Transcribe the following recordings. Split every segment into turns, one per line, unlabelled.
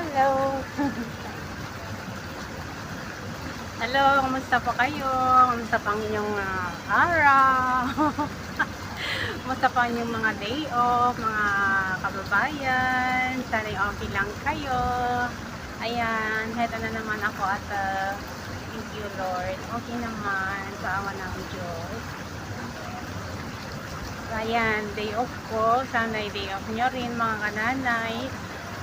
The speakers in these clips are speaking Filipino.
Hello! Hello, kumusta po kayo? Kumusta pa ang inyong araw? Kumusta pa ang inyong mga day off, mga kababayan? Sana'y okay lang kayo. Ayan, heto na naman ako at thank you Lord. Okay naman, sa awa ng Diyos. Ayan, day off ko. Sana'y day off nyo rin mga kananay.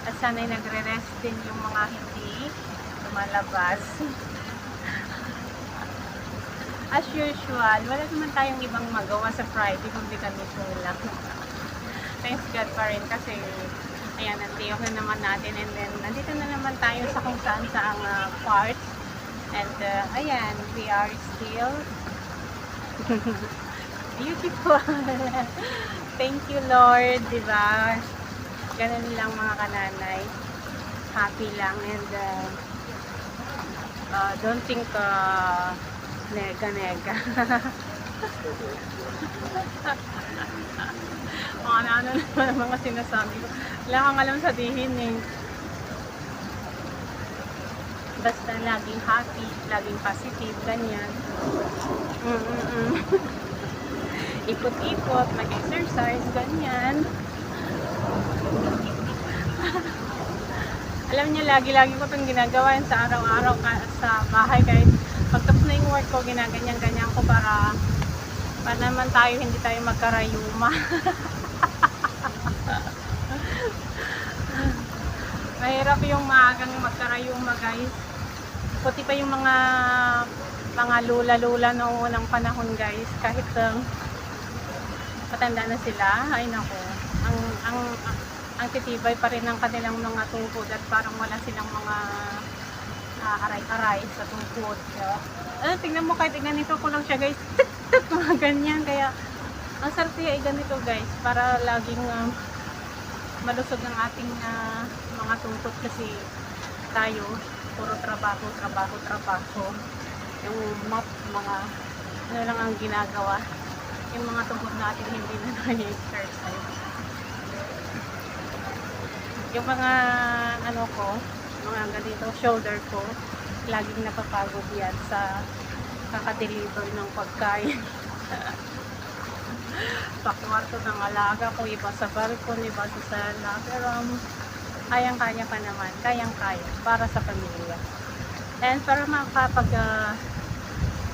At sana'y nagre-rest din yung mga hindi lumalabas. As usual, wala naman tayong ibang magawa sa Friday kundi kami lang. Thanks God pa rin kasi ayan, day off na naman natin, and then nandito na naman tayo sa kung saan saang part, and ayan, we are still beautiful. Thank you Lord, diba? Ganun lang mga kananay, happy lang, and don't think nega ano naman ang mga sinasabi ko, wala kang alam sabihin eh. Basta laging happy, laging positive, ganyan. Ikot-ikot, mag-exercise, ganyan. Alam niyo, lagi-lagi ko itong ginagawa sa araw-araw sa bahay, kahit pagtapos na yung work ko, ginaganyan-ganyan ko para naman tayo, hindi tayo magkarayuma. Mahirap yung maagang magkarayuma, guys. Puti pa yung mga lula-lula noong unang panahon, guys. Kahit patanda na sila, ay nako, ang titibay pa rin ng kanilang mga tungkod at parang wala silang mga aray-aray sa tungkod. Tingnan mo, kahit ganito ko lang siya, guys. Mga ganyan. Kaya ang sarap ay ganito, guys, para laging malusog ang ating mga tungkod, kasi tayo puro trabaho. Yung mga ano lang ang ginagawa, yung mga tungkod natin hindi na nag-exercise. Yung mga ano ko, mga ganito shoulder ko, laging napapagod yan sa kakadeliver ng pagkain. Sa kwarto ng alaga ko, iba sa balkon, iba sa sala, pero kayang-kaya pa naman, kayang-kaya para sa pamilya. And para makapag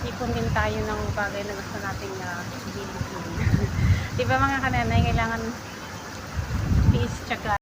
ipon din tayo ng bagay na gusto nating bilhin. Diba mga kananay, kailangan tiis, tsaka